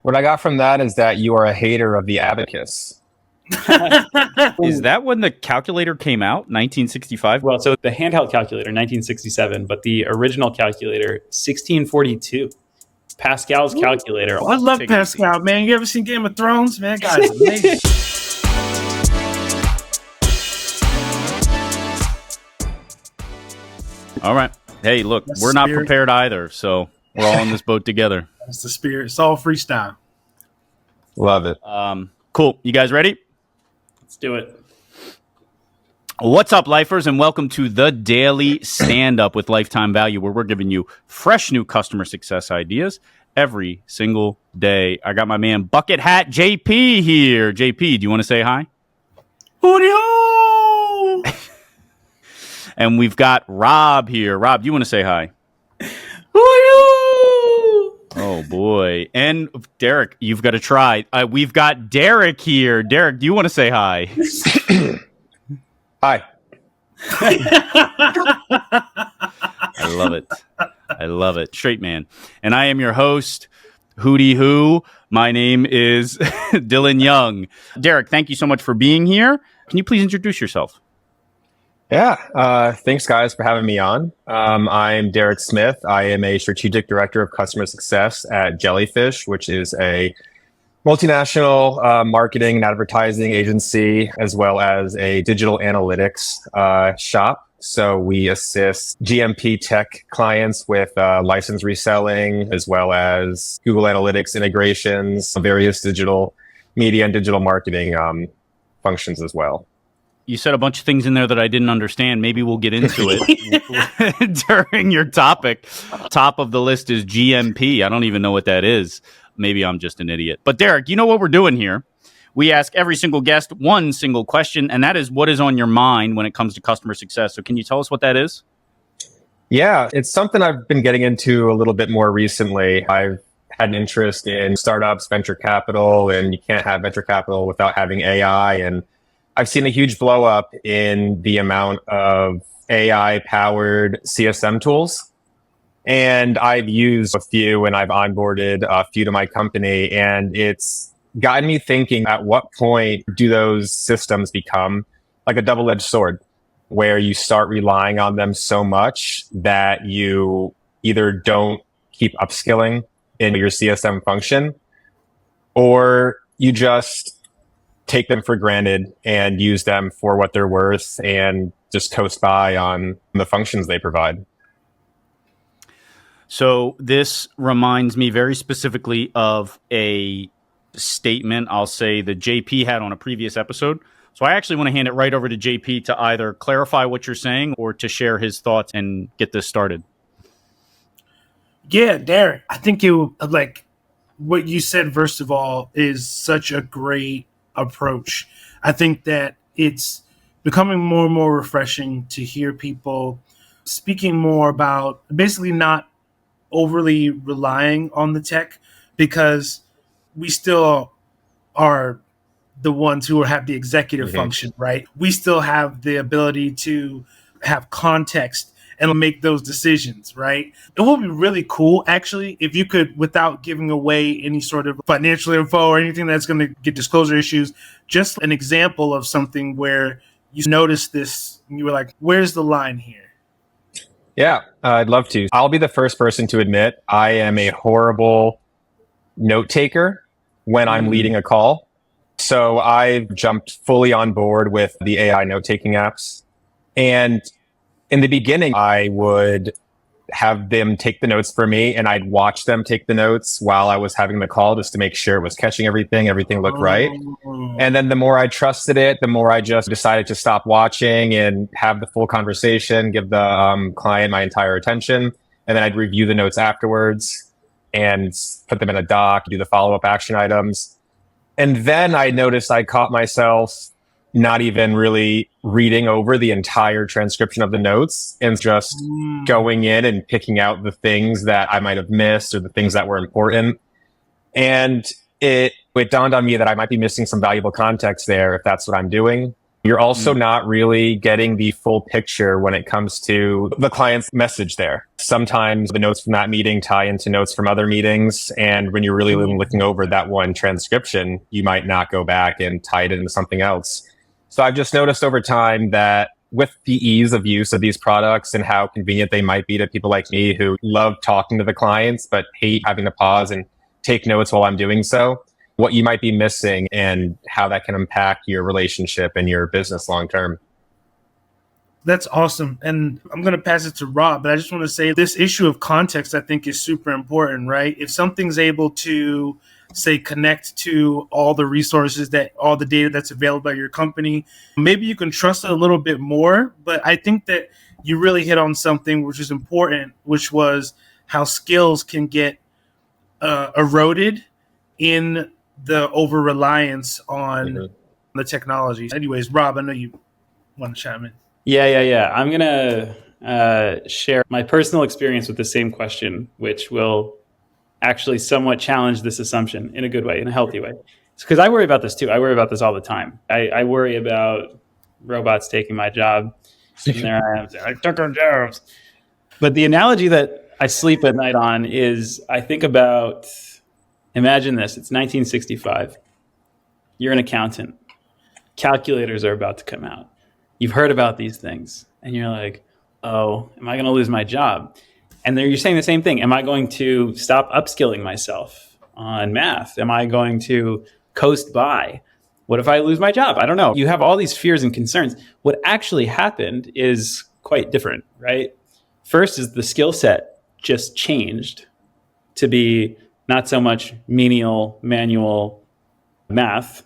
What I got from that is that you are a hater of the abacus. Is that when the calculator came out, 1965? Well, so the handheld calculator, 1967, but the original calculator, 1642. Pascal's calculator. I love Pascal, man. You ever seen Game of Thrones? Man, that guy's amazing. All right. Hey, look, That's we're not spirit. prepared either, so we're all in this boat together. That's the spirit. It's all freestyle. Love it. Cool. You guys ready? Let's do it. What's up, lifers, and welcome to the Daily Stand-Up with Lifetime Value, where we're giving you fresh new customer success ideas every single day. I got my man Bucket Hat JP here. JP, do you want to say hi? Hooty-hoo! And we've got Rob here. Rob, do you want to say hi? Hooty-hoo! Oh, boy. And Derrick, you've got to try. We've got Derrick here. Derrick, do you want to say hi? Hi. I love it. I love it. Straight man. And I am your host, Hootie Hoo. My name is Dylan Young. Derrick, thank you so much for being here. Can you please introduce yourself? Yeah. Thanks, guys, for having me on. I'm Derrick Smith. I am a strategic director of customer success at Jellyfish, which is a multinational marketing and advertising agency, as well as a digital analytics shop. So we assist GMP tech clients with license reselling, as well as Google Analytics integrations, various digital media and digital marketing functions as well. You said a bunch of things in there that I didn't understand. Maybe we'll get into it during your topic. Top of the list is GMP. I don't even know what that is. Maybe I'm just an idiot. But Derrick, you know what we're doing here? We ask every single guest one single question, and that is what is on your mind when it comes to customer success. So can you tell us what that is? Yeah, it's something I've been getting into a little bit more recently. I've had an interest in startups, venture capital, and you can't have venture capital without having AI. And I've seen a huge blow up in the amount of AI powered CSM tools. And I've used a few and I've onboarded a few to my company. And it's gotten me thinking, at what point do those systems become like a double-edged sword, where you start relying on them so much that you either don't keep upskilling in your CSM function, or you just take them for granted and use them for what they're worth and just coast by on the functions they provide. So this reminds me very specifically of a statement I'll say that JP had on a previous episode. So I actually want to hand it right over to JP to either clarify what you're saying or to share his thoughts and get this started. Yeah, Derrick, I think you like what you said, first of all, is such a great approach. I think that it's becoming more and more refreshing to hear people speaking more about basically not overly relying on the tech, because we still are the ones who have the executive function, right? We still have the ability to have context and make those decisions, right? It would be really cool, actually, if you could, without giving away any sort of financial info or anything that's going to get disclosure issues, just an example of something where you noticed this and you were like, where's the line here? Yeah, I'd love to. I'll be the first person to admit I am a horrible note taker when I'm leading a call. So I've jumped fully on board with the AI note-taking apps. And in the beginning, I would have them take the notes for me, and I'd watch them take the notes while I was having the call just to make sure it was catching everything looked right. And then the more I trusted it, the more I just decided to stop watching and have the full conversation, give the client my entire attention. And then I'd review the notes afterwards and put them in a doc, do the follow-up action items. And then I noticed I caught myself not even really reading over the entire transcription of the notes and just going in and picking out the things that I might have missed or the things that were important. And it dawned on me that I might be missing some valuable context there if that's what I'm doing. You're also not really getting the full picture when it comes to the client's message there. Sometimes the notes from that meeting tie into notes from other meetings. And when you're really looking over that one transcription, you might not go back and tie it into something else. So I've just noticed over time that with the ease of use of these products and how convenient they might be to people like me who love talking to the clients, but hate having to pause and take notes while I'm doing so, what you might be missing and how that can impact your relationship and your business long term. That's awesome. And I'm going to pass it to Rob, but I just want to say this issue of context, I think, is super important, right? If something's able to, say, connect to all the resources all the data that's available at your company, maybe you can trust it a little bit more. But I think that you really hit on something which is important, which was how skills can get eroded in the over-reliance on the technology. Anyways, Rob, I know you want to chime in. Yeah. I'm going to share my personal experience with the same question, which will actually somewhat challenge this assumption in a good way, in a healthy way. Because I worry about this too. I worry about this all the time. I worry about robots taking my job. And there I am saying, I took our jobs. But the analogy that I sleep at night on is I think about, imagine this, it's 1965. You're an accountant. Calculators are about to come out. You've heard about these things. And you're like, oh, am I going to lose my job? And then you're saying the same thing. Am I going to stop upskilling myself on math? Am I going to coast by? What if I lose my job? I don't know. You have all these fears and concerns. What actually happened is quite different, right? First is the skill set just changed to be not so much menial, manual math,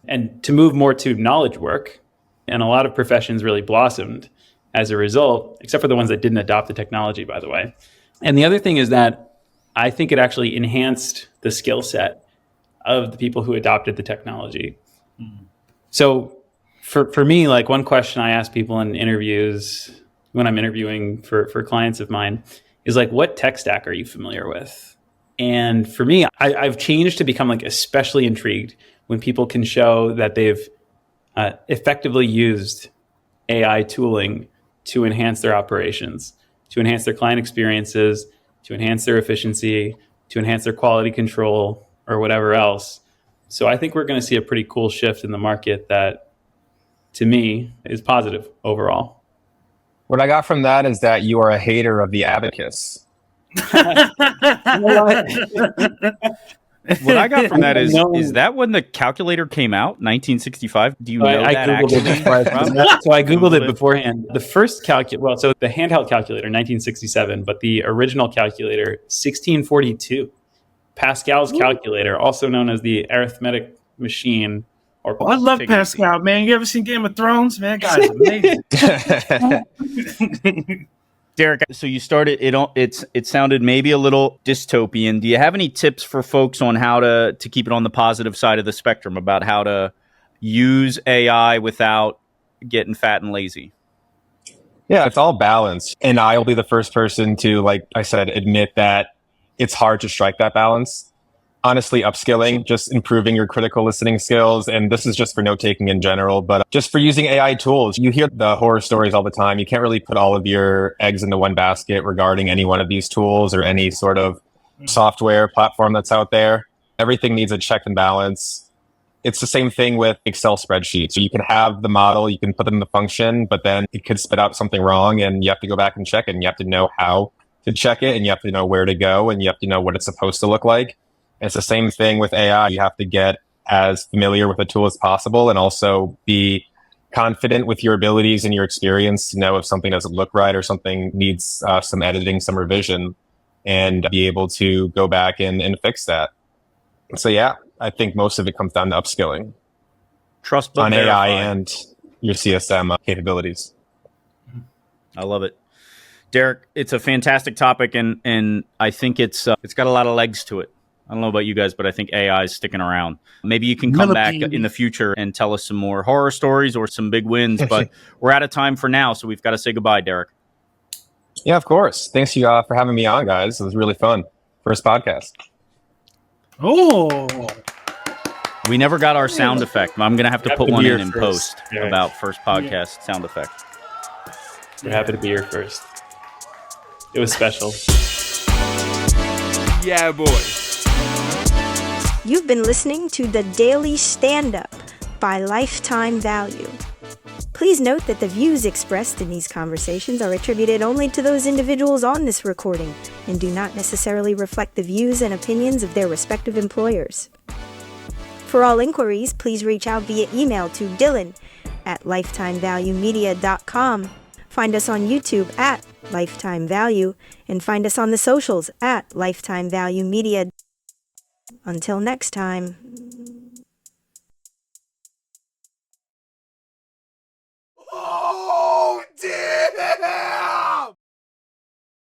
and to move more to knowledge work. And a lot of professions really blossomed as a result, except for the ones that didn't adopt the technology, by the way. And the other thing is that I think it actually enhanced the skill set of the people who adopted the technology. So for me, like one question I ask people in interviews when I'm interviewing for clients of mine is like, what tech stack are you familiar with? And for me, I've changed to become like especially intrigued when people can show that they've effectively used AI tooling to enhance their operations, to enhance their client experiences, to enhance their efficiency, to enhance their quality control, or whatever else. So I think we're going to see a pretty cool shift in the market that, to me, is positive overall. What I got from that is that you are a hater of the abacus. What I got from that is that when the calculator came out, 1965? Do you know I that Googled actually? it. So I Googled it beforehand. The first so the handheld calculator, 1967, but the original calculator, 1642. Pascal's calculator, also known as the arithmetic machine. Or I love Pascal, man. You ever seen Game of Thrones? Man, that guy's amazing. Derrick, so you started it sounded maybe a little dystopian. Do you have any tips for folks on how to keep it on the positive side of the spectrum about how to use AI without getting fat and lazy? Yeah, it's all balance. And I'll be the first person to, like I said, admit that it's hard to strike that balance. Honestly, upskilling, just improving your critical listening skills. And this is just for note taking in general, but just for using AI tools. You hear the horror stories all the time. You can't really put all of your eggs into one basket regarding any one of these tools or any sort of software platform that's out there. Everything needs a check and balance. It's the same thing with Excel spreadsheets. So you can have the model, you can put them in the function, but then it could spit out something wrong and you have to go back and check it. And you have to know how to check it and you have to know where to go and you have to know what it's supposed to look like. It's the same thing with AI. You have to get as familiar with the tool as possible and also be confident with your abilities and your experience to know if something doesn't look right or something needs some editing, some revision, and be able to go back and fix that. So yeah, I think most of it comes down to upskilling. Trust but on verify. AI and your CSM capabilities. I love it. Derrick, it's a fantastic topic, and I think it's got a lot of legs to it. I don't know about you guys, but I think AI is sticking around. Maybe you can come back in the future and tell us some more horror stories or some big wins, but we're out of time for now, so we've got to say goodbye, Derrick. Yeah, of course. Thanks you for having me on, guys. It was really fun. First podcast. Oh. We never got our sound effect. I'm going to have to put to one be in here post first. Yeah. about first podcast sound effect. We're happy to be here first. It was special. Yeah, boy. You've been listening to The Daily Stand-Up by Lifetime Value. Please note that the views expressed in these conversations are attributed only to those individuals on this recording and do not necessarily reflect the views and opinions of their respective employers. For all inquiries, please reach out via email to dylan@lifetimevaluemedia.com. Find us on YouTube at Lifetime Value and find us on the socials at Lifetime Value Media. Until next time.